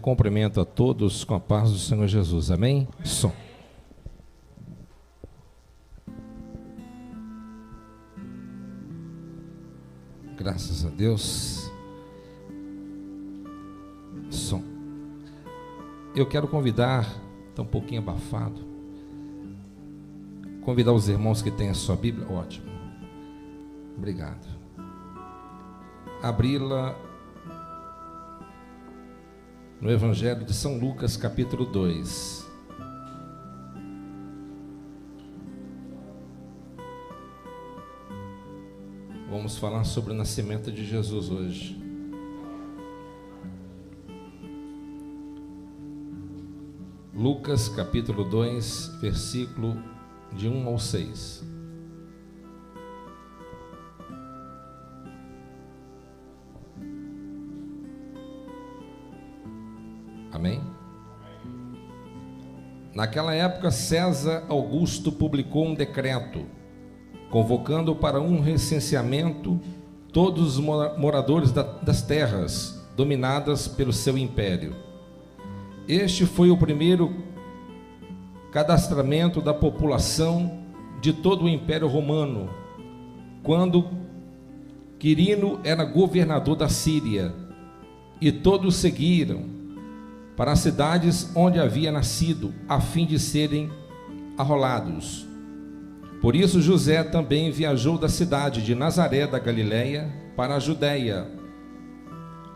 cumprimento a todos com a paz do Senhor Jesus. Amém? Som. Graças a Deus. Som. Eu quero convidar, está um pouquinho abafado, convidar os irmãos que têm a sua Bíblia. Ótimo. Obrigado. Abri-la no Evangelho de São Lucas, capítulo 2. Vamos falar sobre o nascimento de Jesus hoje. Lucas, capítulo 2, versículo de 1 ao 6. Amém? Naquela época, César Augusto publicou um decreto, convocando para um recenseamento todos os moradores das terras dominadas pelo seu império. Este foi o primeiro cadastramento da população de todo o Império Romano, quando Quirino era governador da Síria, e todos seguiram para as cidades onde havia nascido, a fim de serem arrolados. Por isso José também viajou da cidade de Nazaré da Galileia para a Judeia,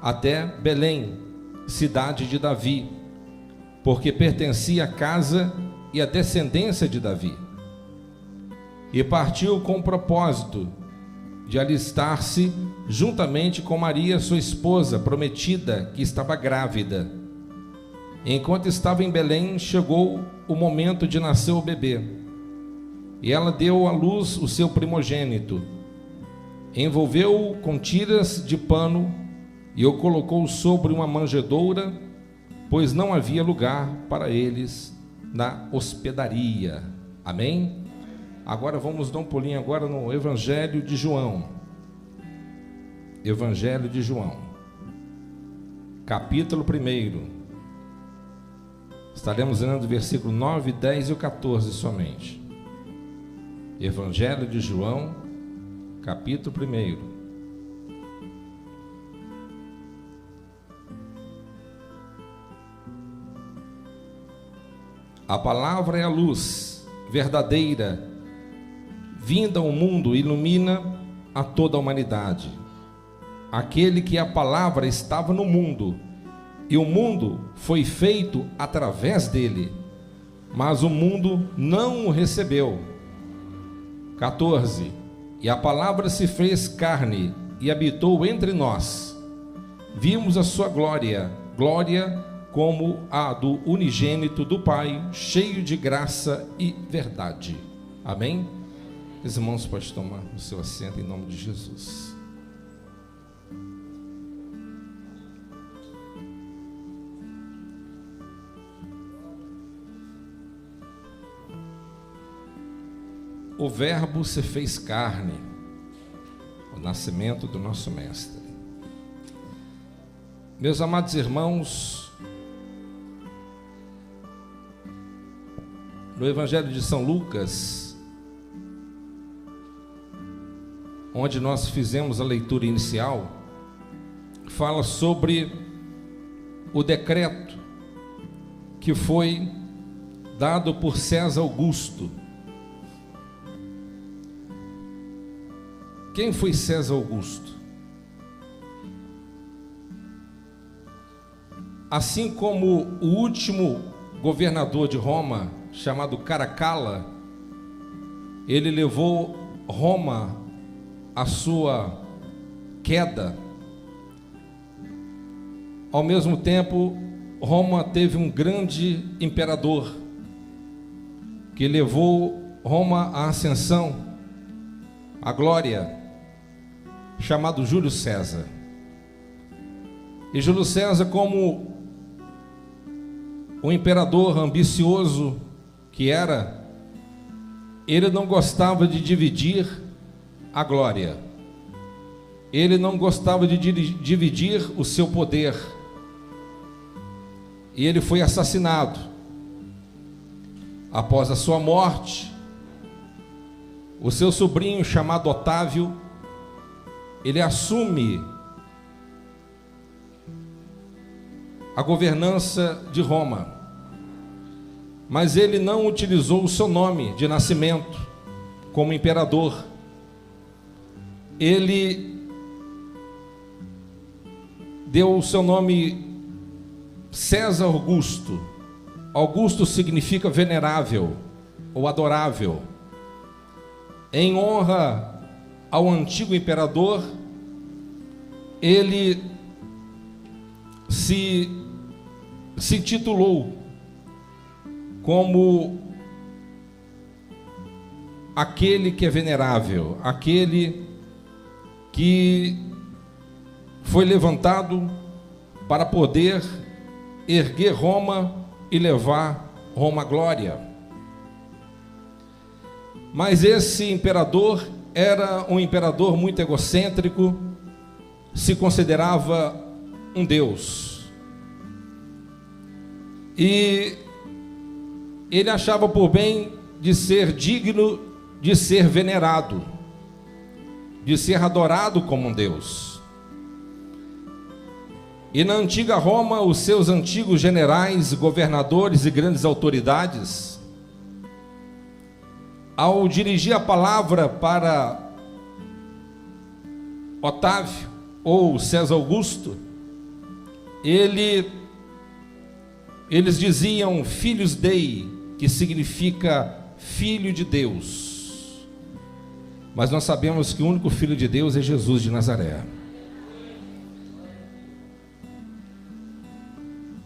até Belém, cidade de Davi, porque pertencia à casa e à descendência de Davi. E partiu com o propósito de alistar-se juntamente com Maria, sua esposa prometida, que estava grávida. Enquanto estava em Belém, chegou o momento de nascer o bebê, e ela deu à luz o seu primogênito. Envolveu-o com tiras de pano e o colocou sobre uma manjedoura, pois não havia lugar para eles na hospedaria. Amém? Agora vamos dar um pulinho agora no Evangelho de João. Evangelho de João, capítulo 1. Estaremos lendo o versículo 9, 10 e o 14 somente. Evangelho de João, capítulo 1. A palavra é a luz verdadeira, vinda ao mundo, ilumina a toda a humanidade. Aquele que a palavra estava no mundo, e o mundo foi feito através dele, mas o mundo não o recebeu. 14. E a palavra se fez carne e habitou entre nós. Vimos a sua glória, glória como a do unigênito do Pai, cheio de graça e verdade. Amém? Os irmãos podem tomar o seu assento em nome de Jesus. O Verbo se fez carne, o nascimento do nosso Mestre. Meus amados irmãos, no Evangelho de São Lucas, onde nós fizemos a leitura inicial, fala sobre o decreto que foi dado por César Augusto. Quem foi César Augusto? Assim como o último governador de Roma, chamado Caracalla, ele levou Roma à sua queda. Ao mesmo tempo, Roma teve um grande imperador que levou Roma à ascensão, à glória, chamado Júlio César. E Júlio César, como o imperador ambicioso que era, ele não gostava de dividir a glória, ele não gostava de dividir o seu poder. e ele foi assassinado. Após a sua morte, o seu sobrinho, chamado Otávio, ele assume a governança de Roma, mas ele não utilizou o seu nome de nascimento como imperador. Ele deu o seu nome César Augusto. Augusto significa venerável ou adorável. Em honra ao antigo imperador, ele se titulou como aquele que é venerável, aquele que foi levantado para poder erguer Roma e levar Roma à glória. Mas esse imperador era um imperador muito egocêntrico, se considerava um deus. E ele achava por bem de ser digno de ser venerado, de ser adorado como um deus. E na antiga Roma, os seus antigos generais, governadores e grandes autoridades, ao dirigir a palavra para Otávio ou César Augusto, eles diziam Filhos Dei, que significa filho de Deus. Mas nós sabemos que o único filho de Deus é Jesus de Nazaré.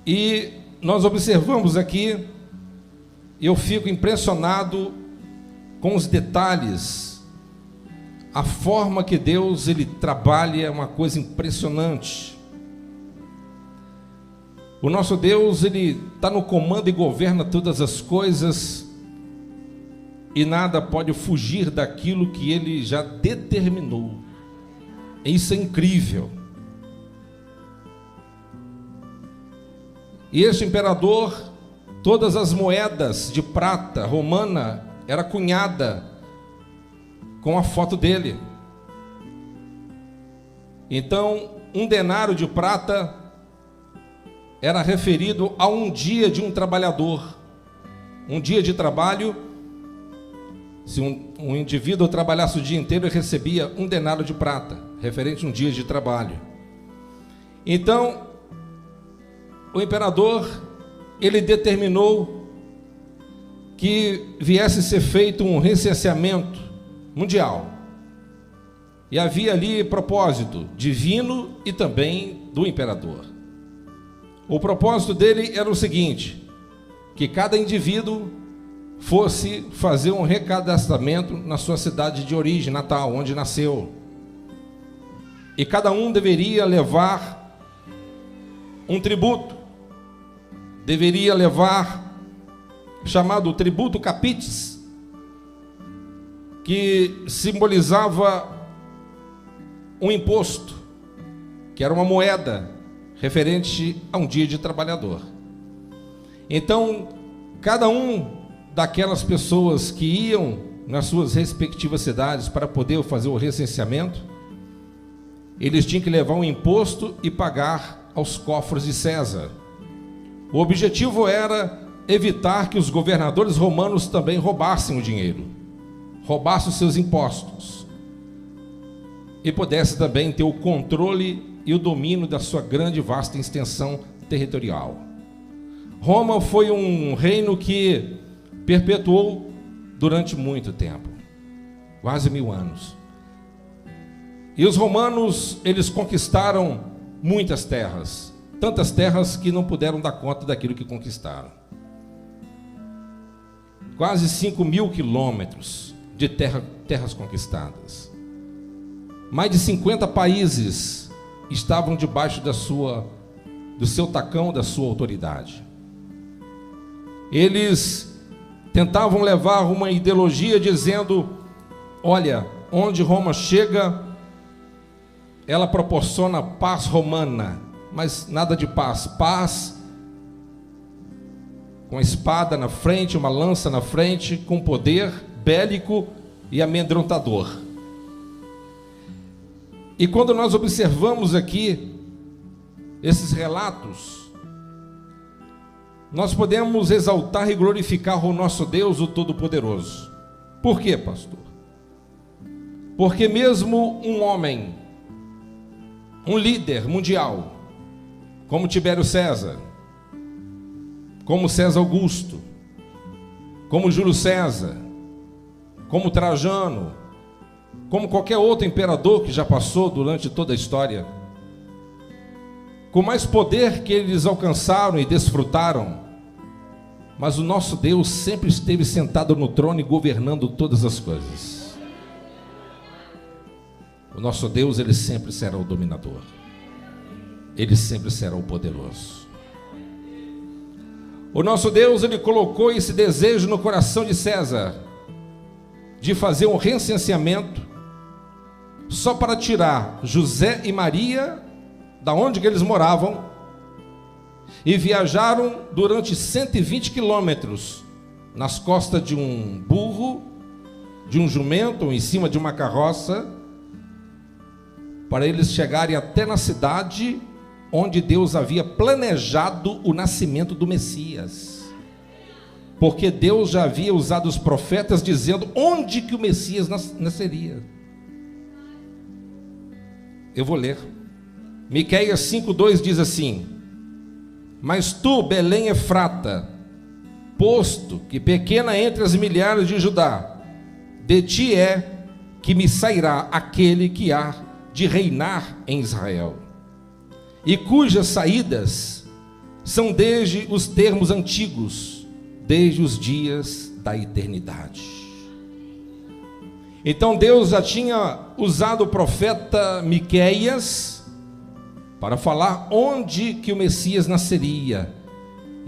E nós observamos aqui, eu fico impressionado com os detalhes, a forma que Deus ele trabalha é uma coisa impressionante. O nosso Deus, ele está no comando e governa todas as coisas, e nada pode fugir daquilo que ele já determinou. Isso é incrível. E este imperador, todas as moedas de prata romana era cunhada com a foto dele. Então, um denário de prata era referido a um dia de um trabalhador. Um dia de trabalho, se um indivíduo trabalhasse o dia inteiro, ele recebia um denário de prata, referente a um dia de trabalho. Então, o imperador, ele determinou que viesse a ser feito um recenseamento mundial. E havia ali propósito divino e também do imperador. O propósito dele era o seguinte: que cada indivíduo fosse fazer um recadastramento na sua cidade de origem, natal, onde nasceu. E cada um deveria levar um tributo, deveria levar, chamado tributo capitis, que simbolizava um imposto, que era uma moeda referente a um dia de trabalhador. Então, cada um daquelas pessoas que iam nas suas respectivas cidades para poder fazer o recenseamento, eles tinham que levar um imposto e pagar aos cofres de César. O objetivo era evitar que os governadores romanos também roubassem o dinheiro, roubassem os seus impostos, e pudesse também ter o controle e o domínio da sua grande e vasta extensão territorial. Roma foi um reino que perpetuou durante muito tempo, quase 1000 anos. E os romanos, eles conquistaram muitas terras, tantas terras que não puderam dar conta daquilo que conquistaram. Quase 5.000 quilômetros de terras conquistadas. Mais de 50 países estavam debaixo do seu tacão, da sua autoridade. Eles tentavam levar uma ideologia dizendo: olha, onde Roma chega, ela proporciona paz romana, mas nada de paz. Paz com a espada na frente, uma lança na frente, com poder bélico e amedrontador. E quando nós observamos aqui esses relatos, nós podemos exaltar e glorificar o nosso Deus, o Todo-Poderoso. Por quê, pastor? Porque mesmo um homem, um líder mundial, como Tibério César, como César Augusto, como Júlio César, como Trajano, como qualquer outro imperador que já passou durante toda a história, com mais poder que eles alcançaram e desfrutaram, mas o nosso Deus sempre esteve sentado no trono e governando todas as coisas. O nosso Deus, ele sempre será o dominador, ele sempre será o poderoso. O nosso Deus, ele colocou esse desejo no coração de César, de fazer um recenseamento, só para tirar José e Maria da onde que eles moravam, e viajaram durante 120 quilômetros, nas costas de um burro, de um jumento, ou em cima de uma carroça, para eles chegarem até na cidade onde Deus havia planejado o nascimento do Messias. Porque Deus já havia usado os profetas dizendo onde que o Messias nasceria. Eu vou ler. Miqueias 5:2 diz assim: mas tu, Belém Efrata, posto que pequena entre as milhares de Judá, de ti é que me sairá aquele que há de reinar em Israel, e cujas saídas são desde os termos antigos, desde os dias da eternidade. Então Deus já tinha usado o profeta Miqueias para falar onde que o Messias nasceria.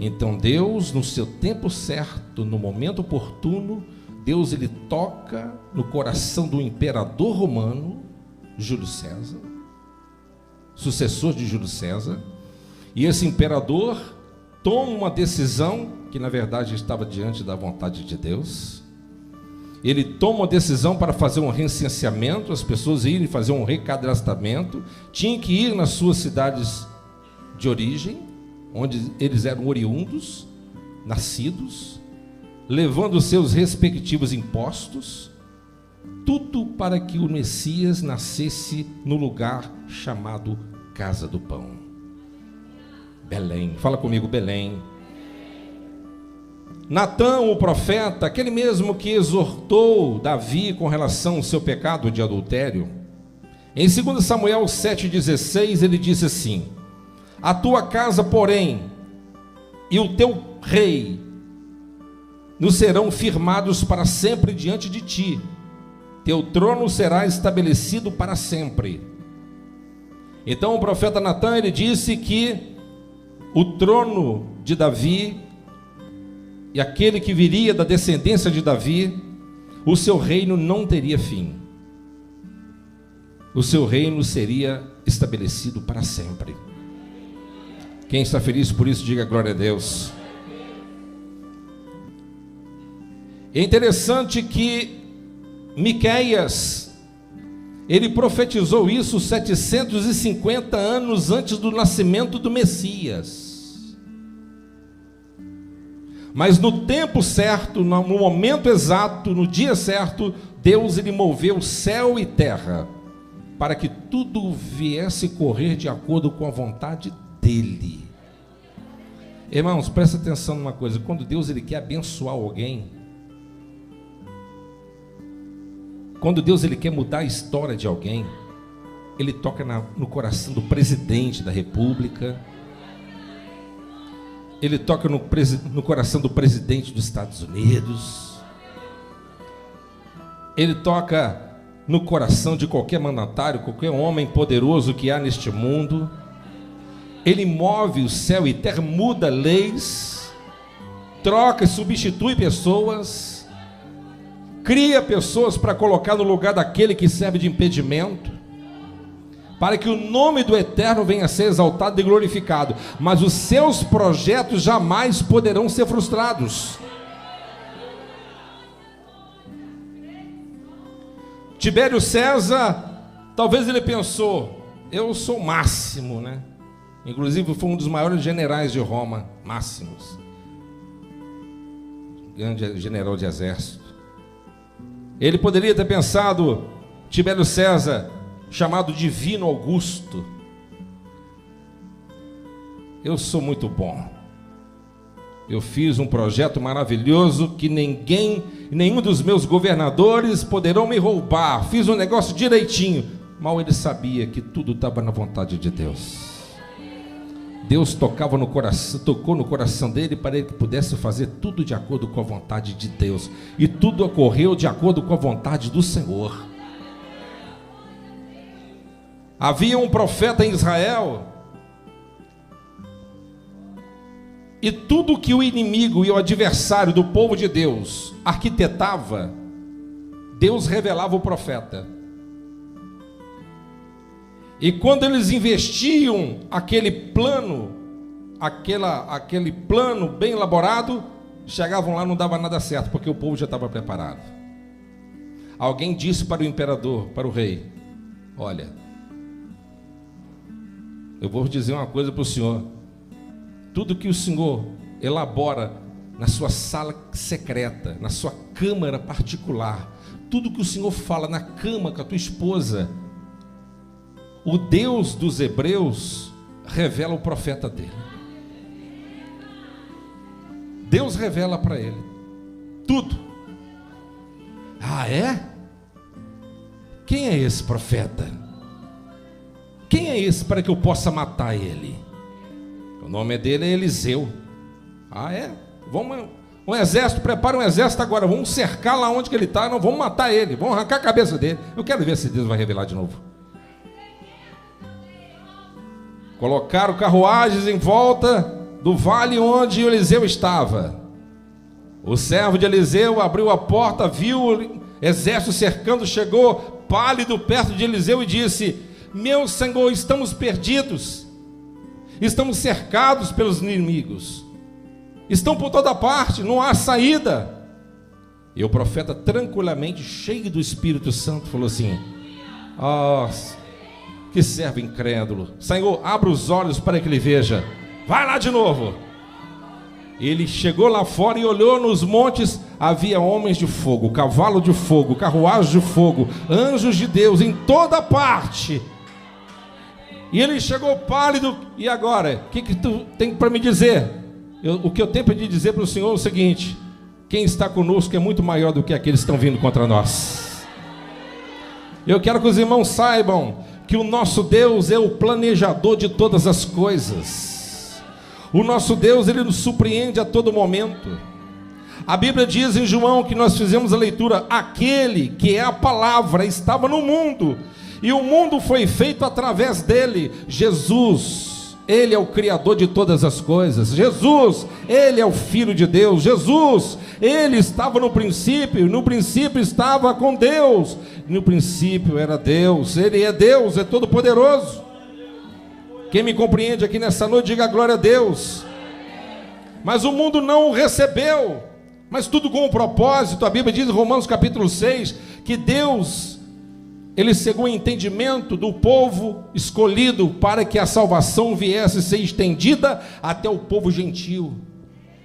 Então Deus, no seu tempo certo, no momento oportuno, Deus ele toca no coração do imperador romano, Júlio César, sucessor de Júlio César, e esse imperador toma uma decisão que na verdade estava diante da vontade de Deus. Ele toma uma decisão para fazer um recenseamento, as pessoas irem fazer um recadastramento, tinham que ir nas suas cidades de origem, onde eles eram oriundos, nascidos, levando os seus respectivos impostos, tudo para que o Messias nascesse no lugar chamado Casa do Pão. Belém, fala comigo, Belém. Natã, o profeta, aquele mesmo que exortou Davi com relação ao seu pecado de adultério, em 2 Samuel 7,16, ele disse assim: a tua casa, porém, e o teu rei nos serão firmados para sempre diante de ti, teu trono será estabelecido para sempre. Então o profeta Natã, ele disse que o trono de Davi, e aquele que viria da descendência de Davi, o seu reino não teria fim. O seu reino seria estabelecido para sempre. Quem está feliz por isso, diga glória a Deus. É interessante que Miqueias, ele profetizou isso 750 anos antes do nascimento do Messias. Mas no tempo certo, no momento exato, no dia certo, Deus ele moveu céu e terra para que tudo viesse correr de acordo com a vontade dele. Irmãos, presta atenção numa coisa: quando Deus ele quer abençoar alguém, quando Deus ele quer mudar a história de alguém, ele toca no coração do presidente da república, ele toca no coração do presidente dos Estados Unidos, ele toca no coração de qualquer mandatário, qualquer homem poderoso que há neste mundo. Ele move o céu e terra, muda leis, troca e substitui pessoas, cria pessoas para colocar no lugar daquele que serve de impedimento, para que o nome do Eterno venha a ser exaltado e glorificado, mas os seus projetos jamais poderão ser frustrados. Tibério César, talvez ele pensou, eu sou o máximo, né? Inclusive foi um dos maiores generais de Roma, máximos, grande general de exército. Ele poderia ter pensado, Tibério César, chamado Divino Augusto, eu sou muito bom, eu fiz um projeto maravilhoso que nenhum dos meus governadores poderão me roubar, fiz um negócio direitinho. Mal ele sabia que tudo estava na vontade de Deus. Deus tocou no coração dele para ele que pudesse fazer tudo de acordo com a vontade de Deus, e tudo ocorreu de acordo com a vontade do Senhor. Havia um profeta em Israel, e tudo que o inimigo e o adversário do povo de Deus arquitetava, Deus revelava o profeta. E quando eles investiam aquele plano bem elaborado, chegavam lá, não dava nada certo, porque o povo já estava preparado. Alguém disse para o imperador, para o rei: olha, eu vou dizer uma coisa para o senhor, tudo que o senhor elabora na sua sala secreta, na sua câmara particular, tudo que o senhor fala na cama com a tua esposa, o Deus dos hebreus revela o profeta dele. Deus revela para ele tudo. Ah, é? Quem é esse profeta? Quem é esse para que eu possa matar ele? O nome dele é Eliseu. Ah, é? Vamos, um exército, prepara um exército agora, vamos cercar lá onde que ele está, não vamos matar ele, vamos arrancar a cabeça dele. Eu quero ver se Deus vai revelar de novo. Colocaram carruagens em volta do vale onde Eliseu estava. O servo de Eliseu abriu a porta, viu o exército cercando, chegou pálido perto de Eliseu e disse: meu senhor, estamos perdidos, estamos cercados pelos inimigos, estão por toda parte, não há saída. E o profeta, tranquilamente, cheio do Espírito Santo, falou assim: ó, que servo incrédulo, Senhor, abra os olhos para que ele veja. Vai lá de novo. Ele chegou lá fora e olhou nos montes, havia homens de fogo, cavalo de fogo, carruagem de fogo, anjos de Deus em toda parte. E ele chegou pálido. E agora, o que tu tem para me dizer? O que eu tenho para te dizer para o Senhor é o seguinte: quem está conosco é muito maior do que aqueles que estão vindo contra nós. Eu quero que os irmãos saibam que o nosso Deus é o planejador de todas as coisas. O nosso Deus, ele nos surpreende a todo momento. A Bíblia diz em João, que nós fizemos a leitura, aquele que é a palavra estava no mundo, e o mundo foi feito através dele. Jesus, ele é o criador de todas as coisas. Jesus, ele é o Filho de Deus. Jesus, ele estava no princípio estava com Deus, no princípio era Deus. Ele é Deus, é todo poderoso. Quem me compreende aqui nessa noite, diga glória a Deus. Mas o mundo não o recebeu, mas tudo com um propósito. A Bíblia diz em Romanos capítulo 6, que Deus, ele cegou o entendimento do povo escolhido, para que a salvação viesse a ser estendida até o povo gentil,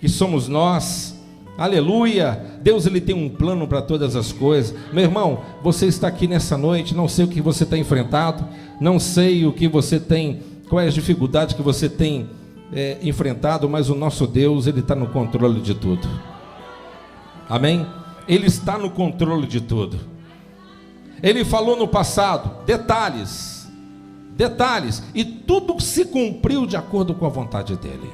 que somos nós. Aleluia. Deus, ele tem um plano para todas as coisas. Meu irmão, você está aqui nessa noite, não sei o que você tem enfrentado, não sei o que você tem, qual é a dificuldade que você tem enfrentado, mas o nosso Deus, ele está no controle de tudo. Amém? Ele está no controle de tudo. Ele falou no passado, detalhes, e tudo se cumpriu de acordo com a vontade dele.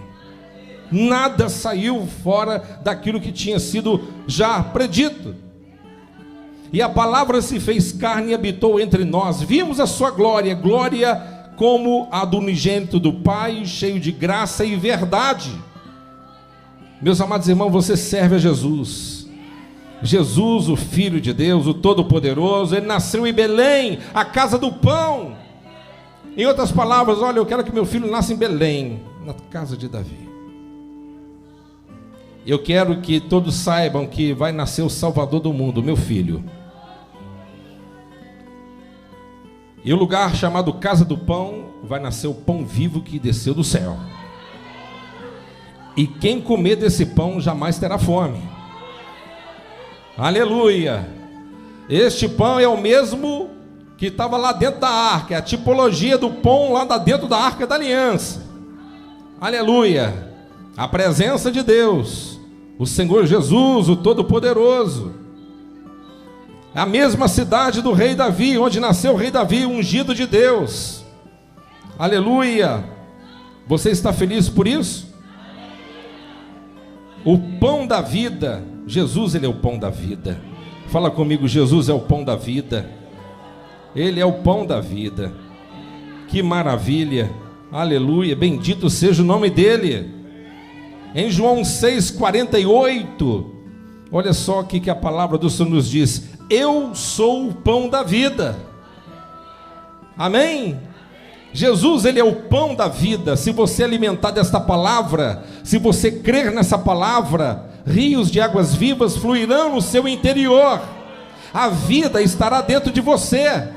Nada saiu fora daquilo que tinha sido já predito. E a palavra se fez carne e habitou entre nós. Vimos a sua glória, glória como a do unigênito do Pai, cheio de graça e verdade. Meus amados irmãos, você serve a Jesus. Jesus, o Filho de Deus, o Todo-Poderoso. Ele nasceu em Belém, a casa do pão. Em outras palavras, olha, eu quero que meu filho nasça em Belém, na casa de Davi. Eu quero que todos saibam que vai nascer o Salvador do mundo, meu filho. E o lugar chamado Casa do Pão, vai nascer o pão vivo que desceu do céu. E quem comer desse pão jamais terá fome. Aleluia! Este pão é o mesmo que estava lá dentro da arca, é a tipologia do pão lá dentro da arca da aliança. Aleluia! A presença de Deus, o Senhor Jesus, o Todo-Poderoso. A mesma cidade do rei Davi, onde nasceu o rei Davi, ungido de Deus. Aleluia! Você está feliz por isso? O pão da vida, Jesus, ele é o pão da vida. Fala comigo, Jesus é o pão da vida. Ele é o pão da vida. Que maravilha! Aleluia! Bendito seja o nome dele. Em João 6,48, olha só o que a palavra do Senhor nos diz: eu sou o pão da vida. Amém? Jesus, ele é o pão da vida. Se você alimentar desta palavra, se você crer nessa palavra, rios de águas vivas fluirão no seu interior. A vida estará dentro de você.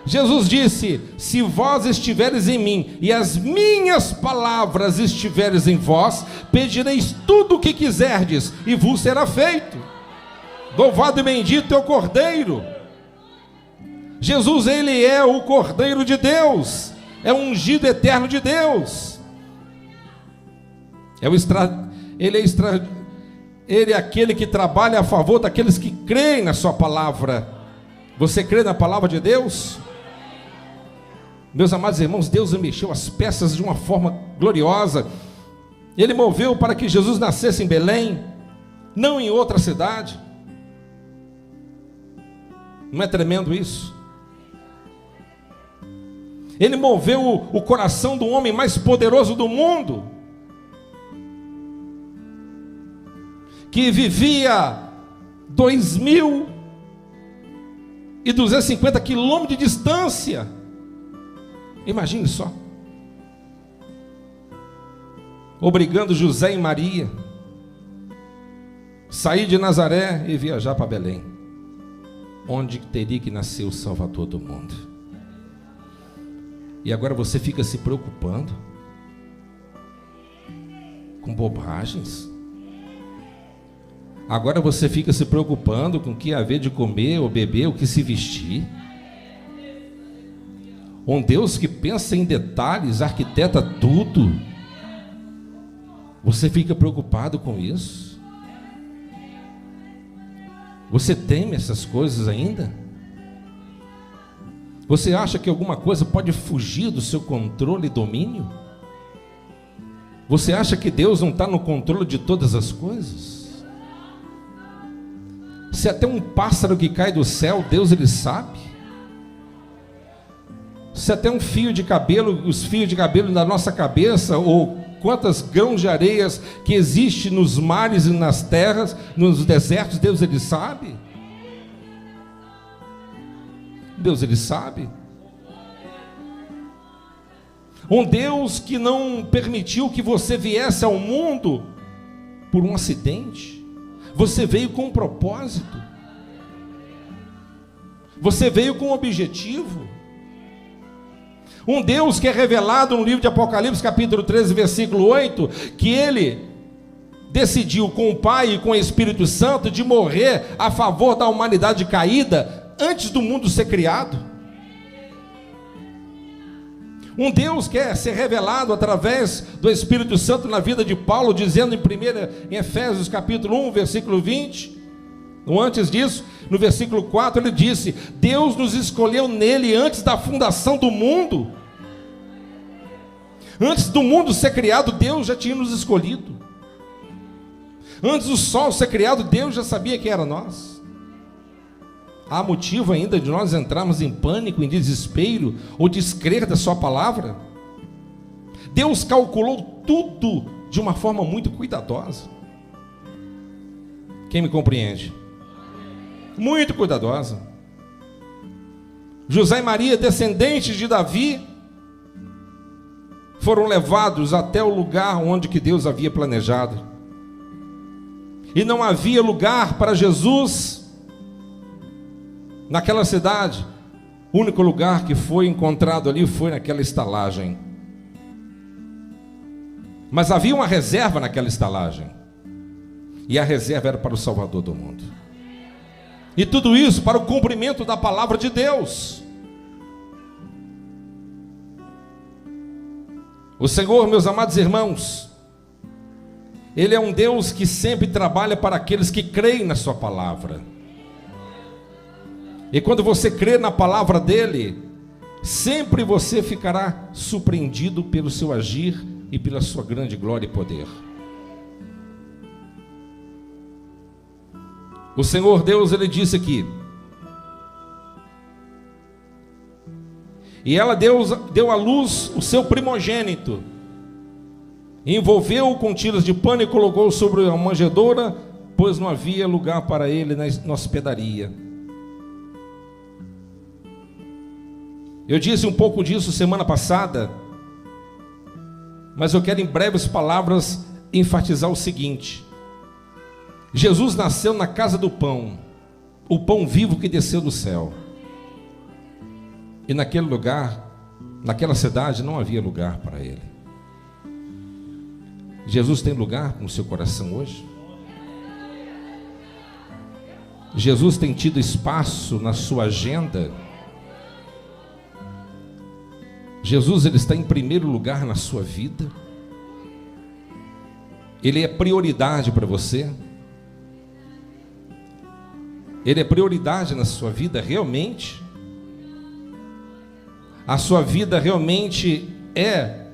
Jesus disse: se vós estiveres em mim e as minhas palavras estiveres em vós, pedireis tudo o que quiserdes e vos será feito. Louvado e bendito é o Cordeiro. Jesus, ele é o Cordeiro de Deus, é o ungido eterno de Deus. Ele é aquele que trabalha a favor daqueles que creem na sua palavra. Você crê na palavra de Deus? Meus amados irmãos, Deus mexeu as peças de uma forma gloriosa. Ele moveu para que Jesus nascesse em Belém, não em outra cidade. Não é tremendo isso? Ele moveu o coração do homem mais poderoso do mundo, que vivia 2.250 quilômetros de distância. Imagine só, obrigando José e Maria sair de Nazaré e viajar para Belém, onde teria que nascer o Salvador do mundo. E agora você fica se preocupando com bobagens. Agora você fica se preocupando com o que haver de comer ou beber, o que se vestir. Um Deus que pensa em detalhes, arquiteta tudo. Você fica preocupado com isso? Você teme essas coisas ainda? Você acha que alguma coisa pode fugir do seu controle e domínio? Você acha que Deus não está no controle de todas as coisas? Se até um pássaro que cai do céu, Deus ele sabe. Se até um fio de cabelo, os fios de cabelo da nossa cabeça, ou quantas grãos de areias que existe nos mares e nas terras, nos desertos, Deus ele sabe. Deus ele sabe. Um Deus que não permitiu que você viesse ao mundo por um acidente. Você veio com um propósito. Você veio com um objetivo. Um Deus que é revelado no livro de Apocalipse, capítulo 13, versículo 8, que ele decidiu com o Pai e com o Espírito Santo de morrer a favor da humanidade caída antes do mundo ser criado. Um Deus quer ser revelado através do Espírito Santo na vida de Paulo, dizendo em Efésios capítulo 1, versículo 20, ou antes disso, no versículo 4, ele disse: Deus nos escolheu nele antes da fundação do mundo. Antes do mundo ser criado, Deus já tinha nos escolhido. Antes do sol ser criado, Deus já sabia que era nós. Há motivo ainda de nós entrarmos em pânico, em desespero, ou descrer da sua palavra? Deus calculou tudo de uma forma muito cuidadosa. Quem me compreende? Muito cuidadosa. José e Maria, descendentes de Davi, foram levados até o lugar onde que Deus havia planejado. E não havia lugar para Jesus naquela cidade. O único lugar que foi encontrado ali foi naquela estalagem. Mas havia uma reserva naquela estalagem. E a reserva era para o Salvador do mundo. E tudo isso para o cumprimento da palavra de Deus. O Senhor, meus amados irmãos, Ele é um Deus que sempre trabalha para aqueles que creem na sua palavra. E quando você crê na palavra dEle, sempre você ficará surpreendido pelo seu agir e pela sua grande glória e poder. O Senhor Deus, Ele disse aqui: e ela deu à luz o seu primogênito, envolveu-o com tiras de pano e colocou sobre a manjedoura, pois não havia lugar para ele na hospedaria. Eu disse um pouco disso semana passada, mas eu quero em breves palavras enfatizar o seguinte: Jesus nasceu na casa do pão, o pão vivo que desceu do céu. E naquele lugar, naquela cidade, não havia lugar para ele. Jesus tem lugar no seu coração hoje? Jesus tem tido espaço na sua agenda? Jesus, Ele está em primeiro lugar na sua vida? Ele é prioridade para você? Ele é prioridade na sua vida realmente? A sua vida realmente é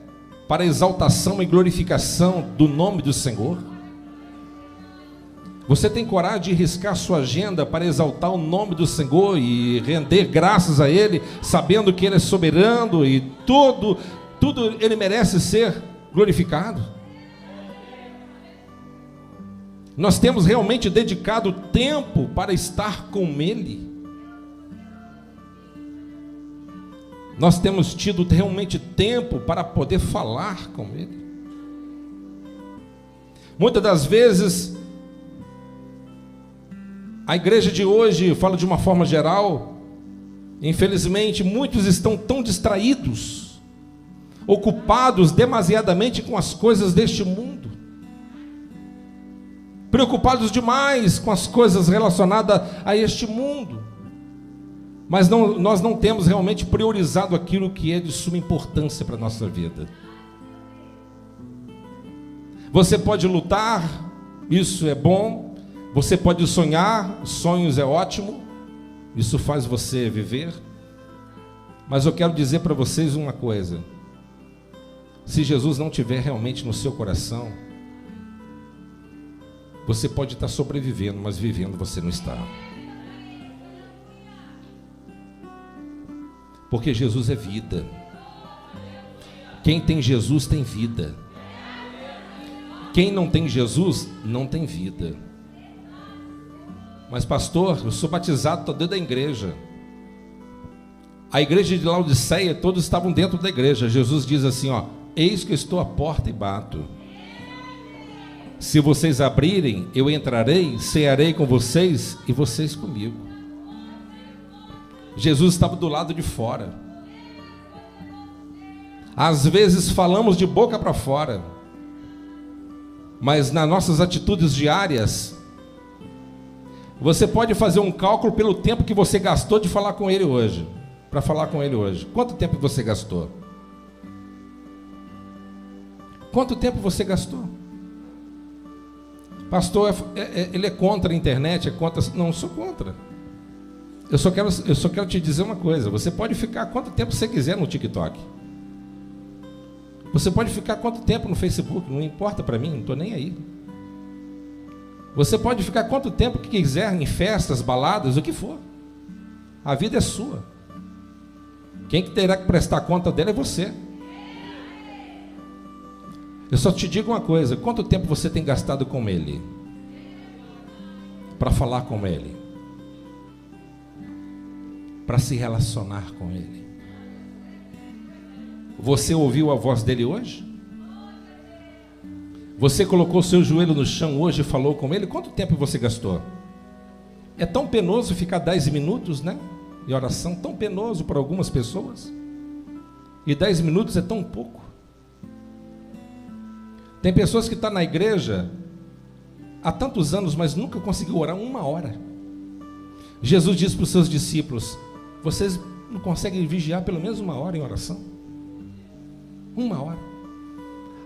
para exaltação e glorificação do nome do Senhor? Você tem coragem de riscar sua agenda para exaltar o nome do Senhor e render graças a Ele, sabendo que Ele é soberano e tudo Ele merece ser glorificado? Nós temos realmente dedicado tempo para estar com Ele? Nós temos tido realmente tempo para poder falar com Ele? Muitas das vezes, a igreja de hoje, falo de uma forma geral, infelizmente muitos estão tão distraídos, ocupados demasiadamente com as coisas deste mundo, preocupados demais com as coisas relacionadas a este mundo, mas nós não temos realmente priorizado aquilo que é de suma importância para a nossa vida. Você pode lutar, isso é bom. Você pode sonhar, sonhos é ótimo, isso faz você viver. Mas eu quero dizer para vocês uma coisa: se Jesus não estiver realmente no seu coração, você pode estar sobrevivendo, mas vivendo você não está. Porque Jesus é vida. Quem tem Jesus tem vida. Quem não tem Jesus não tem vida. Mas pastor, eu sou batizado, estou dentro da igreja. A igreja de Laodiceia, todos estavam dentro da igreja. Jesus diz assim, ó: eis que estou à porta e bato. Se vocês abrirem, eu entrarei, cearei com vocês e vocês comigo. Jesus estava do lado de fora. Às vezes falamos de boca para fora, mas nas nossas atitudes diárias, você pode fazer um cálculo pelo tempo que você gastou de falar com Ele hoje. Para falar com Ele hoje, quanto tempo você gastou? Quanto tempo você gastou? Pastor, ele é contra a internet, é contra... Não, eu sou contra. Eu só quero te dizer uma coisa: você pode ficar quanto tempo você quiser no TikTok. Você pode ficar quanto tempo no Facebook, não importa para mim, não estou nem aí. Você pode ficar quanto tempo que quiser em festas, baladas, o que for. A vida é sua. Quem que terá que prestar conta dela é você. Eu só te digo uma coisa: quanto tempo você tem gastado com Ele? Para falar com Ele? Para se relacionar com Ele? Você ouviu a voz dele hoje? Você colocou seu joelho no chão hoje e falou com ele? Quanto tempo você gastou? É tão penoso ficar 10 minutos, né? Em oração, tão penoso para algumas pessoas. E 10 minutos é tão pouco. Tem pessoas que estão na igreja há tantos anos, mas nunca conseguiu orar 1 hora. Jesus disse para os seus discípulos: vocês não conseguem vigiar pelo menos 1 hora em oração? 1 hora.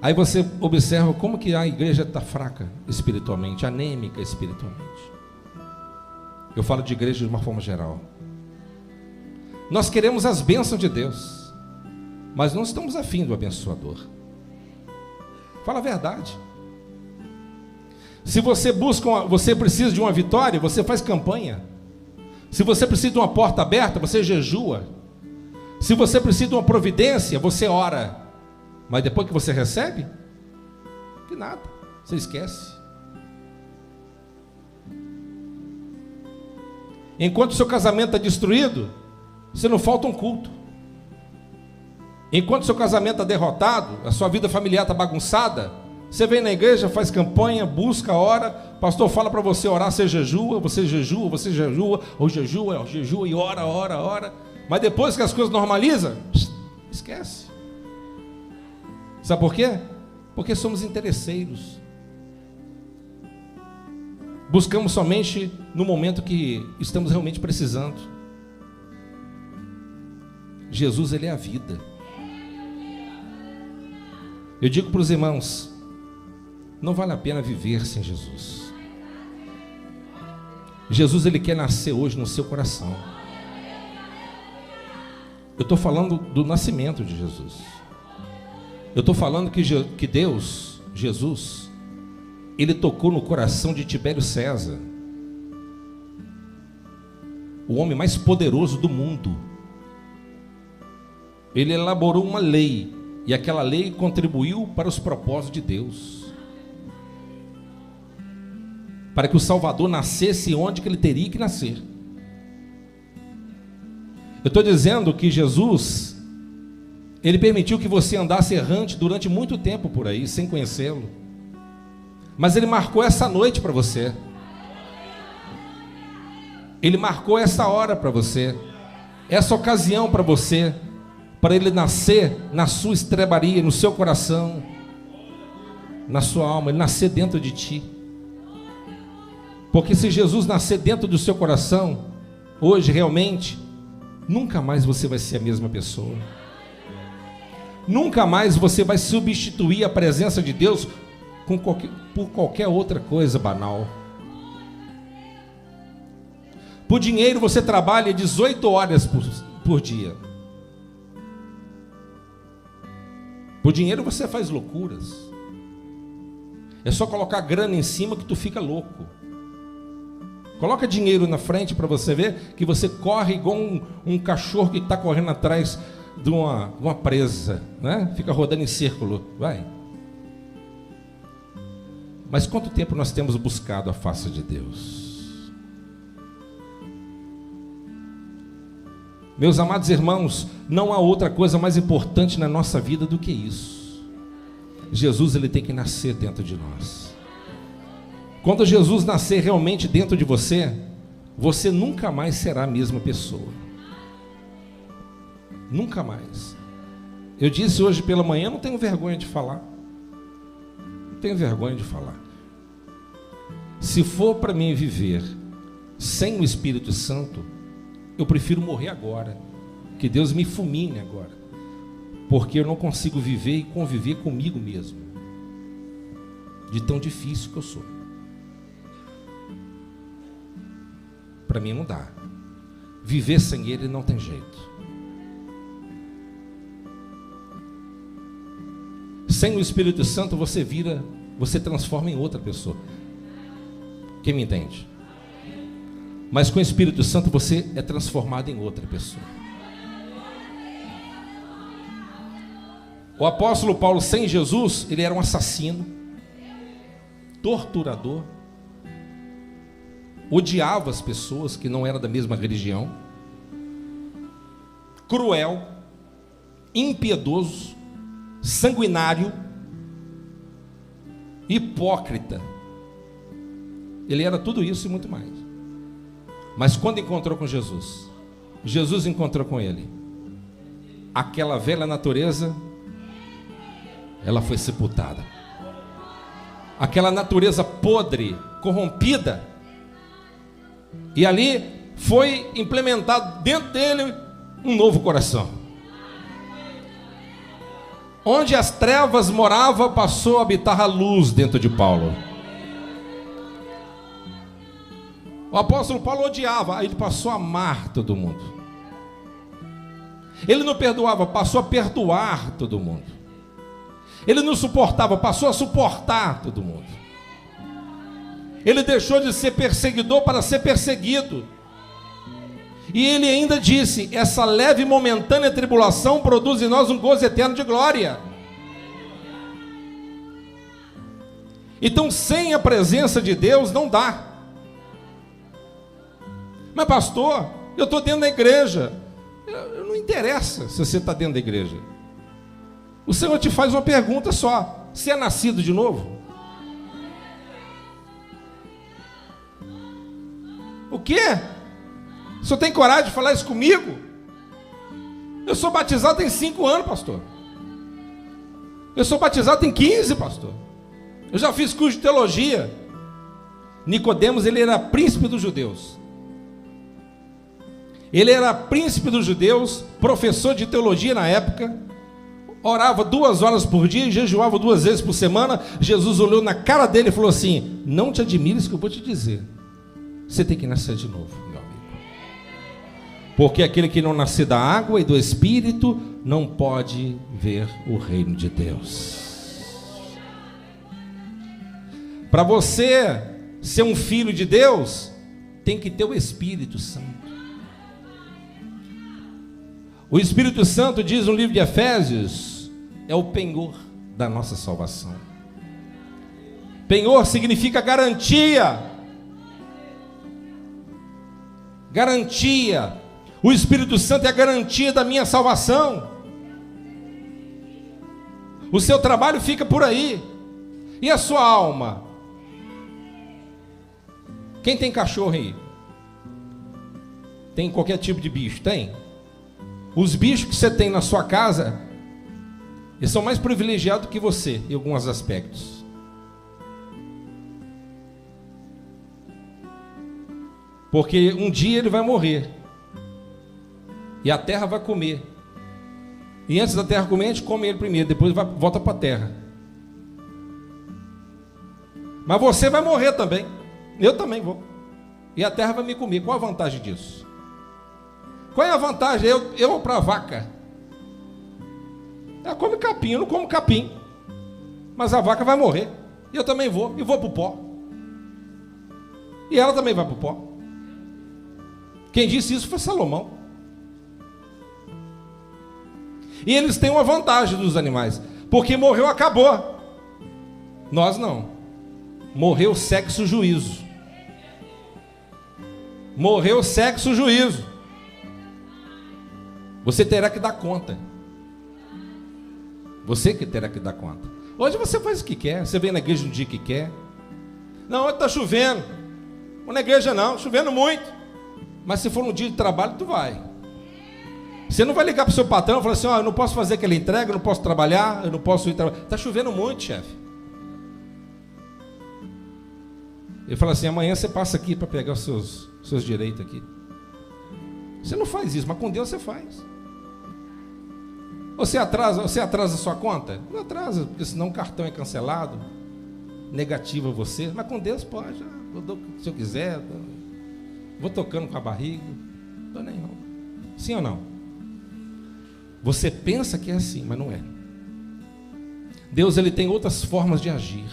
Aí você observa como que a igreja está fraca espiritualmente, anêmica espiritualmente. Eu falo de igreja de uma forma geral. Nós queremos as bênçãos de Deus, mas não estamos afim do abençoador. Fala a verdade. Se você você precisa de uma vitória, você faz campanha. Se você precisa de uma porta aberta, você jejua. Se você precisa de uma providência, você ora. Mas depois que você recebe, que nada, você esquece. Enquanto o seu casamento está destruído, você não falta um culto. Enquanto o seu casamento está derrotado, a sua vida familiar está bagunçada, você vem na igreja, faz campanha, busca, ora, pastor fala para você orar, você jejua, ou jejua e ora. Mas depois que as coisas normalizam, esquece. Sabe por quê? Porque somos interesseiros. Buscamos somente no momento que estamos realmente precisando. Jesus, ele é a vida. Eu digo para os irmãos, não vale a pena viver sem Jesus. Jesus, ele quer nascer hoje no seu coração. Eu estou falando do nascimento de Jesus. Eu estou falando que Deus, Jesus, ele tocou no coração de Tibério César, o homem mais poderoso do mundo. Ele elaborou uma lei, e aquela lei contribuiu para os propósitos de Deus, para que o Salvador nascesse onde que ele teria que nascer. Eu estou dizendo que Jesus, ele permitiu que você andasse errante durante muito tempo por aí, sem conhecê-lo. Mas ele marcou essa noite para você. Ele marcou essa hora para você, essa ocasião para você, para ele nascer na sua estrebaria, no seu coração, na sua alma, ele nascer dentro de ti. Porque se Jesus nascer dentro do seu coração, hoje realmente, nunca mais você vai ser a mesma pessoa. Nunca mais você vai substituir a presença de Deus por qualquer outra coisa banal. Por dinheiro você trabalha 18 horas por dia. Por dinheiro você faz loucuras. É só colocar grana em cima que tu fica louco. Coloca dinheiro na frente para você ver que você corre igual um cachorro que está correndo atrás de uma presa, né? Fica rodando em círculo, vai. Mas quanto tempo nós temos buscado a face de Deus? Meus amados irmãos, não há outra coisa mais importante na nossa vida do que isso. Jesus, ele tem que nascer dentro de nós. Quando Jesus nascer realmente dentro de você, você nunca mais será a mesma pessoa. Nunca mais. Eu disse hoje pela manhã, não tenho vergonha de falar. Não tenho vergonha de falar. Se for para mim viver sem o Espírito Santo, eu prefiro morrer agora. Que Deus me fulmine agora. Porque eu não consigo viver e conviver comigo mesmo. De tão difícil que eu sou. Para mim não dá. Viver sem Ele não tem jeito. Sem o Espírito Santo você transforma em outra pessoa. Quem me entende? Mas com o Espírito Santo você é transformado em outra pessoa. O apóstolo Paulo sem Jesus, ele era um assassino, torturador, odiava as pessoas que não eram da mesma religião, cruel, impiedoso, sanguinário, hipócrita. Ele era tudo isso e muito mais. Mas quando encontrou com Jesus, Jesus encontrou com ele. Aquela velha natureza, ela foi sepultada. Aquela natureza podre, corrompida, e ali foi implementado dentro dele um novo coração. Onde as trevas moravam, passou a habitar a luz dentro de Paulo. O apóstolo Paulo odiava, aí ele passou a amar todo mundo. Ele não perdoava, passou a perdoar todo mundo. Ele não suportava, passou a suportar todo mundo. Ele deixou de ser perseguidor para ser perseguido. E ele ainda disse: essa leve e momentânea tribulação produz em nós um gozo eterno de glória. Então, sem a presença de Deus não dá. Mas pastor, eu estou dentro da igreja. Não interessa se você está dentro da igreja. O Senhor te faz uma pergunta só: você é nascido de novo? O quê? O senhor tem coragem de falar isso comigo? Eu sou batizado tem 5 anos, pastor. Eu sou batizado tem 15, pastor. Eu já fiz curso de teologia. Nicodemos, ele era príncipe dos judeus. Ele era príncipe dos judeus, professor de teologia na época, orava 2 horas por dia e jejuava 2 vezes por semana. Jesus olhou na cara dele e falou assim: não te admires que eu vou te dizer, você tem que nascer de novo, meu amigo. Porque aquele que não nascer da água e do Espírito não pode ver o reino de Deus. Para você ser um filho de Deus, tem que ter o Espírito Santo. O Espírito Santo, diz no livro de Efésios, é o penhor da nossa salvação. Penhor significa garantia. Garantia. O Espírito Santo é a garantia da minha salvação. O seu trabalho fica por aí. E a sua alma? Quem tem cachorro aí? Tem qualquer tipo de bicho? Tem? Os bichos que você tem na sua casa, eles são mais privilegiados que você, em alguns aspectos. Porque um dia ele vai morrer. E a terra vai comer. E antes da terra comer, a gente come ele primeiro, depois volta para a terra. Mas você vai morrer também. Eu também vou. E a terra vai me comer. Qual a vantagem disso? Qual é a vantagem? Eu para a vaca. Ela come capim, eu não como capim. Mas a vaca vai morrer. E eu também vou. E vou para o pó. E ela também vai para o pó. Quem disse isso foi Salomão. E eles têm uma vantagem dos animais. Porque morreu, acabou. Nós não. Morreu, sexo, juízo. Morreu, sexo, juízo. Você terá que dar conta. Você que terá que dar conta. Hoje você faz o que quer. Você vem na igreja no dia que quer. Não, hoje está chovendo. Não na igreja não, chovendo muito. Mas se for um dia de trabalho, tu vai. Você não vai ligar para o seu patrão e falar assim: ó, eu não posso fazer aquela entrega, eu não posso trabalhar, eu não posso ir trabalhar. Está chovendo muito, chefe. Ele fala assim: amanhã você passa aqui para pegar os seus direitos aqui. Você não faz isso, mas com Deus você faz. Você atrasa a sua conta? Não atrasa, porque senão o cartão é cancelado, negativa você. Mas com Deus pode. Eu dou se eu quiser, vou tocando com a barriga, não estou nem não. Sim ou não? Você pensa que é assim, mas não é. Deus, ele tem outras formas de agir.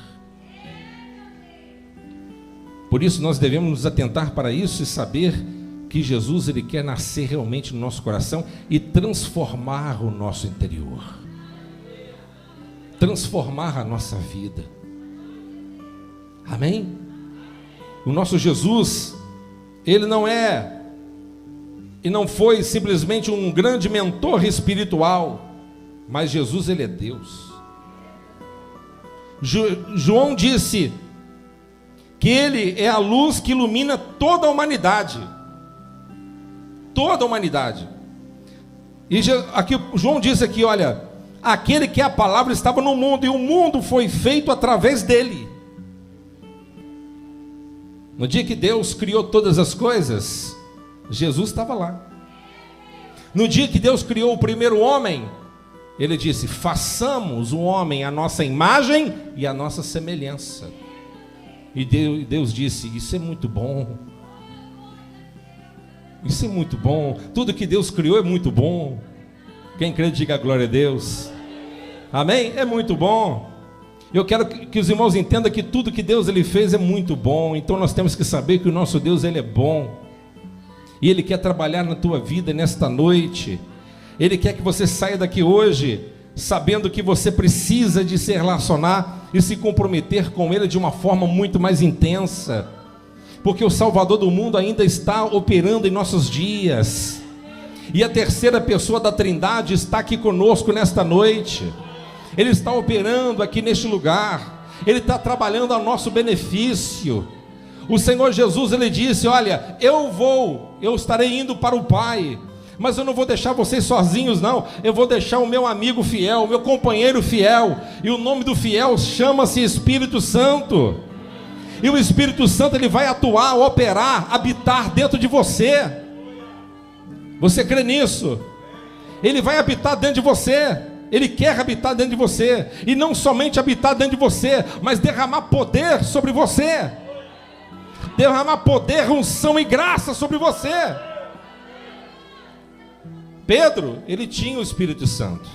Por isso nós devemos nos atentar para isso e saber que Jesus, ele quer nascer realmente no nosso coração e transformar o nosso interior, transformar a nossa vida. Amém? O nosso Jesus, ele não é e não foi simplesmente um grande mentor espiritual, Mas Jesus, ele é Deus. João disse que ele é a luz que ilumina toda a humanidade. Toda a humanidade. E aqui, João disse aqui, olha, aquele que é a palavra estava no mundo, e o mundo foi feito através dele. No dia que Deus criou todas as coisas, Jesus estava lá. No dia que Deus criou o primeiro homem, ele disse: façamos o homem à nossa imagem e à nossa semelhança. E Deus disse: isso é muito bom. Isso é muito bom. Tudo que Deus criou é muito bom. Quem crê, diga glória a Deus. Amém? É muito bom. Eu quero que os irmãos entendam que tudo que Deus ele fez é muito bom. Então nós temos que saber que o nosso Deus ele é bom. E Ele quer trabalhar na tua vida nesta noite. Ele quer que você saia daqui hoje sabendo que você precisa de se relacionar e se comprometer com Ele de uma forma muito mais intensa. Porque o Salvador do mundo ainda está operando em nossos dias. E a terceira pessoa da Trindade está aqui conosco nesta noite. Ele está operando aqui neste lugar. Ele está trabalhando a nosso benefício. O Senhor Jesus, ele disse: olha, eu estarei indo para o Pai, mas eu não vou deixar vocês sozinhos não. Eu vou deixar o meu amigo fiel, o meu companheiro fiel. E o nome do fiel chama-se Espírito Santo. E o Espírito Santo ele vai atuar, operar, habitar dentro de você. Você crê nisso? Ele vai habitar dentro de você. Ele quer habitar dentro de você. E não somente habitar dentro de você, mas derramar poder sobre você. Derramar poder, unção e graça sobre você. Pedro, ele tinha o Espírito Santo.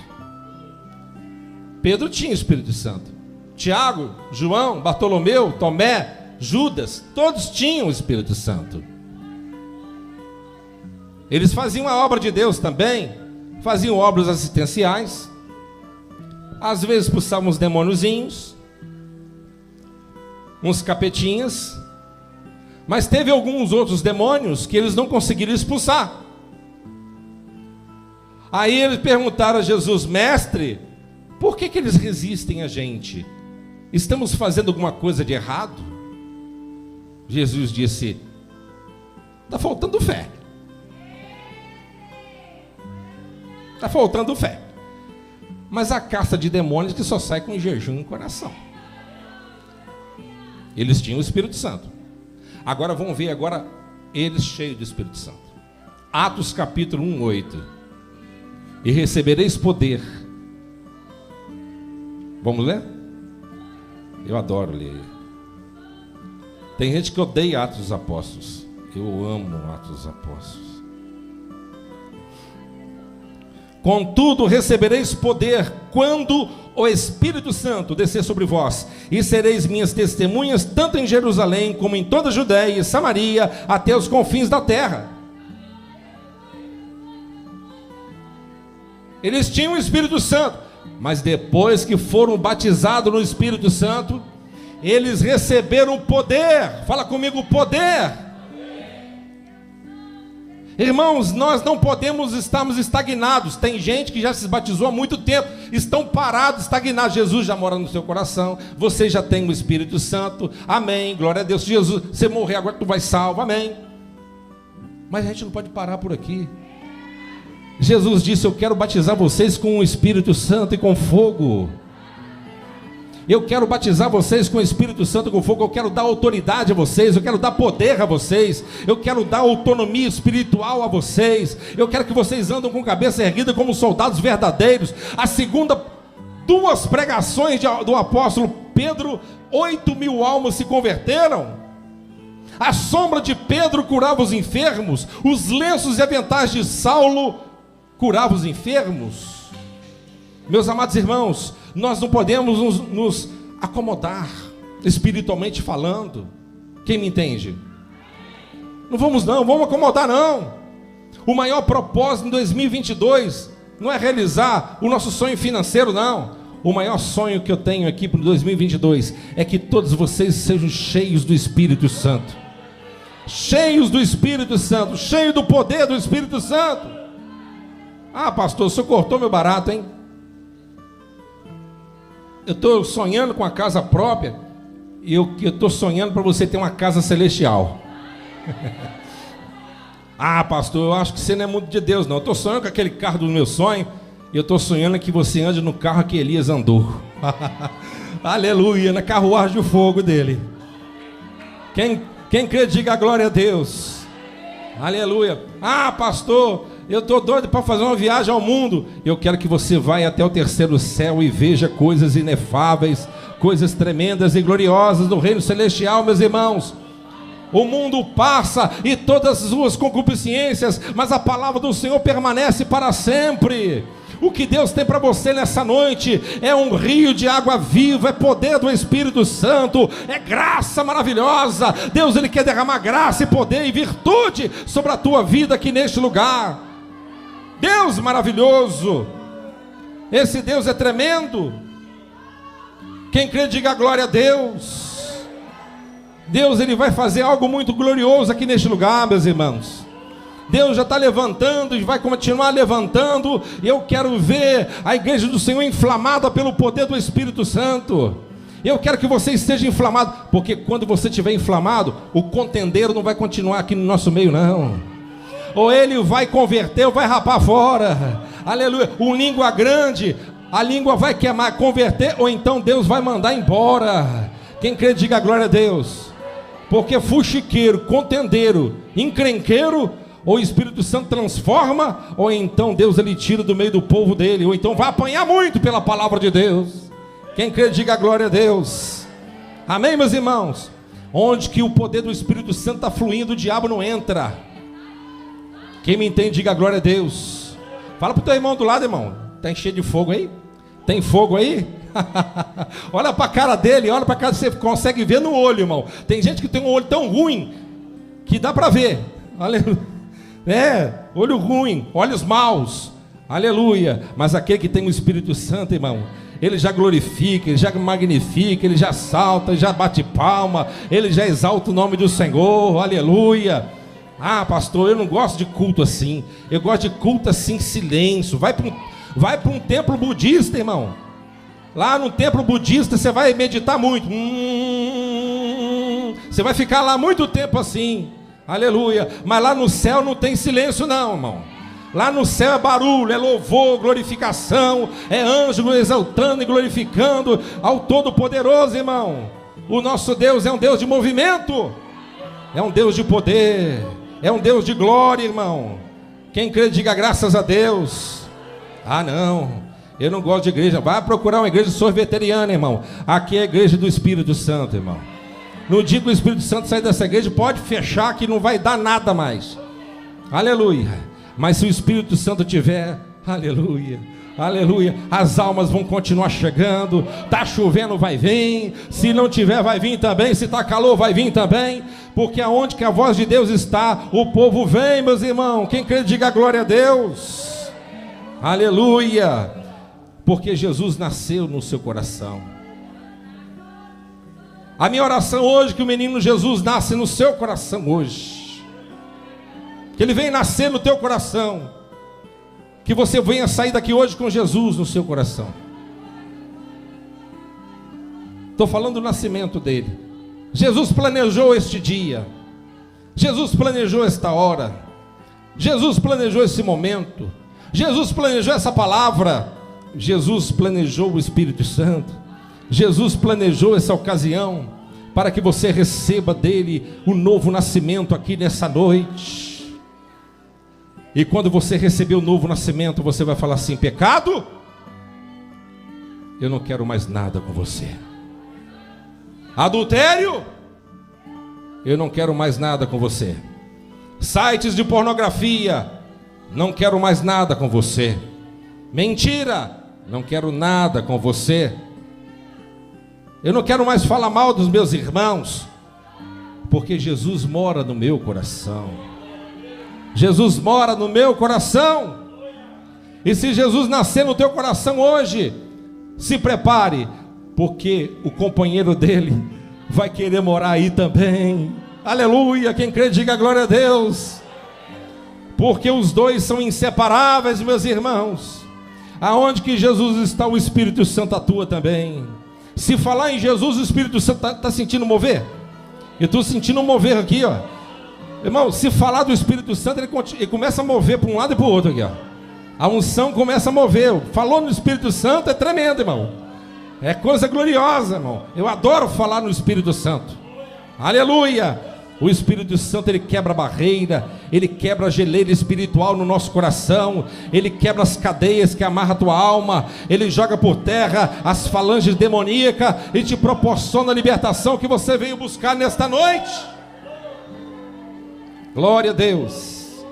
Pedro tinha o Espírito Santo. Tiago, João, Bartolomeu, Tomé, Judas, todos tinham o Espírito Santo. Eles faziam a obra de Deus também, faziam obras assistenciais. Às vezes expulsavam uns demôniozinhos, uns capetinhas. Mas teve alguns outros demônios que eles não conseguiram expulsar. Aí eles perguntaram a Jesus: mestre, por que eles resistem a gente? Estamos fazendo alguma coisa de errado? Jesus disse: está faltando fé. Está faltando fé. Mas a casta de demônios que só sai com jejum e coração. Eles tinham o Espírito Santo. Agora vamos ver agora eles cheios do Espírito Santo. Atos capítulo 1, 8. E recebereis poder. Vamos ler? Eu adoro ler. Tem gente que odeia Atos dos Apóstolos. Eu amo Atos dos Apóstolos. Contudo, recebereis poder quando o Espírito Santo descer sobre vós, e sereis minhas testemunhas, tanto em Jerusalém, como em toda a Judéia e Samaria, até os confins da terra. Eles tinham o Espírito Santo, mas depois que foram batizados no Espírito Santo, eles receberam poder. Fala comigo, poder. Irmãos, nós não podemos estarmos estagnados. Tem gente que já se batizou há muito tempo, estão parados, estagnados. Jesus já mora no seu coração, você já tem o Espírito Santo, amém, glória a Deus. Jesus, você morrer agora tu vai salvo, amém. Mas a gente não pode parar por aqui. Jesus disse: eu quero batizar vocês com o Espírito Santo e com fogo. Eu quero batizar vocês com o Espírito Santo e com fogo. Eu quero dar autoridade a vocês. Eu quero dar poder a vocês. Eu quero dar autonomia espiritual a vocês. Eu quero que vocês andem com cabeça erguida como soldados verdadeiros. A segunda, duas pregações do apóstolo Pedro, 8.000 almas se converteram. A sombra de Pedro curava os enfermos. Os lenços e aventais de Saulo curavam os enfermos. Meus amados irmãos, nós não podemos nos acomodar, espiritualmente falando. Quem me entende? Não vamos acomodar não. O maior propósito em 2022 não é realizar o nosso sonho financeiro não. O maior sonho que eu tenho aqui para 2022 é que todos vocês sejam cheios do Espírito Santo. Cheios do Espírito Santo, cheios do poder do Espírito Santo. Ah, pastor, o senhor cortou meu barato, hein? eu estou sonhando com a casa própria, e eu estou sonhando para você ter uma casa celestial. Ah, pastor, eu acho que você não é muito de Deus, não. Eu estou sonhando com aquele carro do meu sonho, e eu estou sonhando que você ande no carro que Elias andou. Aleluia, na carruagem de fogo dele. Quem crê, diga a glória a Deus. Aleluia. Ah, pastor, eu estou doido para fazer uma viagem ao mundo. Eu quero que você vá até o terceiro céu e veja coisas inefáveis, coisas tremendas e gloriosas no reino celestial, meus irmãos. O mundo passa e todas as suas concupiscências, mas a palavra do Senhor permanece para sempre. O que Deus tem para você nessa noite é um rio de água viva, é poder do Espírito Santo, é graça maravilhosa. Deus, Ele quer derramar graça e poder e virtude sobre a tua vida aqui neste lugar. Deus maravilhoso, esse Deus é tremendo. Quem crê, diga glória a Deus. Deus, Ele vai fazer algo muito glorioso aqui neste lugar, meus irmãos. Deus já está levantando e vai continuar levantando. E eu quero ver a igreja do Senhor inflamada pelo poder do Espírito Santo. Eu quero que você esteja inflamado, porque quando você estiver inflamado, o contendeiro não vai continuar aqui no nosso meio, não. Ou ele vai converter ou vai rapar fora. Aleluia. O língua grande, a língua vai queimar, converter, ou então Deus vai mandar embora. Quem crê, diga a glória a Deus. Porque fuxiqueiro, contendeiro, encrenqueiro, ou o Espírito Santo transforma, ou então Deus, Ele tira do meio do povo dele, ou então vai apanhar muito pela palavra de Deus. Quem crê, diga a glória a Deus. Amém, meus irmãos? Onde que o poder do Espírito Santo está fluindo, o diabo não entra. Quem me entende, diga a glória a Deus. Fala para o teu irmão do lado, irmão. Está cheio de fogo aí? Tem fogo aí? Olha para a cara dele, olha para a cara, você consegue ver no olho, irmão. Tem gente que tem um olho tão ruim que dá para ver. Aleluia. Olho ruim, olhos maus, aleluia. Mas aquele que tem o Espírito Santo, irmão, ele já glorifica, ele já magnifica, ele já salta, ele já bate palma, ele já exalta o nome do Senhor, aleluia. Ah, pastor, eu não gosto de culto assim, eu gosto de culto assim, silêncio. Vai para um templo budista, irmão. Lá no templo budista você vai meditar muito, você vai ficar lá muito tempo assim. Aleluia. Mas lá no céu não tem silêncio não, irmão. Lá no céu é barulho, é louvor, glorificação, é anjo exaltando e glorificando ao Todo-Poderoso, irmão. O nosso Deus é um Deus de movimento, é um Deus de poder, é um Deus de glória, irmão. Quem crê, diga graças a Deus. Ah, não, eu não gosto de igreja. Vai procurar uma igreja sorveteriana, irmão. Aqui é a igreja do Espírito Santo, irmão. No dia que o Espírito Santo sair dessa igreja, pode fechar que não vai dar nada mais. Aleluia. Mas se o Espírito Santo tiver, aleluia, aleluia, as almas vão continuar chegando. Está chovendo, vai vir. Se não tiver, vai vir também. Se está calor, vai vir também. Porque aonde que a voz de Deus está, o povo vem, meus irmãos. Quem crê, diga glória a Deus. Aleluia. Porque Jesus nasceu no seu coração. A minha oração hoje é que o menino Jesus nasce no seu coração hoje. Que ele venha nascer no teu coração. Que você venha sair daqui hoje com Jesus no seu coração. Estou falando do nascimento dele. Jesus planejou este dia. Jesus planejou esta hora. Jesus planejou esse momento. Jesus planejou essa palavra. Jesus planejou o Espírito Santo. Jesus planejou essa ocasião para que você receba dele o novo nascimento aqui nessa noite. E quando você receber o novo nascimento, você vai falar assim: pecado, eu não quero mais nada com você. Adultério, eu não quero mais nada com você. Sites de pornografia, não quero mais nada com você. Mentira, não quero nada com você. Eu não quero mais falar mal dos meus irmãos, porque Jesus mora no meu coração. Jesus mora no meu coração. E se Jesus nascer no teu coração hoje, se prepare, porque o companheiro dele vai querer morar aí também. Aleluia, quem crê diga glória a Deus. Porque os dois são inseparáveis, meus irmãos. Aonde que Jesus está, o Espírito Santo atua também. Se falar em Jesus, o Espírito Santo está sentindo mover? Eu estou sentindo mover aqui, ó. Irmão, se falar do Espírito Santo, ele começa a mover para um lado e para o outro aqui, ó. A unção começa a mover. Falou no Espírito Santo, é tremendo, irmão. É coisa gloriosa, irmão. Eu adoro falar no Espírito Santo. Aleluia! O Espírito Santo, ele quebra a barreira, ele quebra a geleira espiritual no nosso coração, ele quebra as cadeias que amarram a tua alma, ele joga por terra as falanges demoníacas e te proporciona a libertação que você veio buscar nesta noite. Glória a Deus.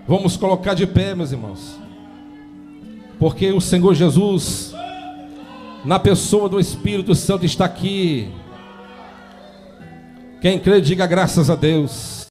Vamos colocar de pé, meus irmãos, porque o Senhor Jesus, na pessoa do Espírito Santo, está aqui. Quem crê, diga graças a Deus.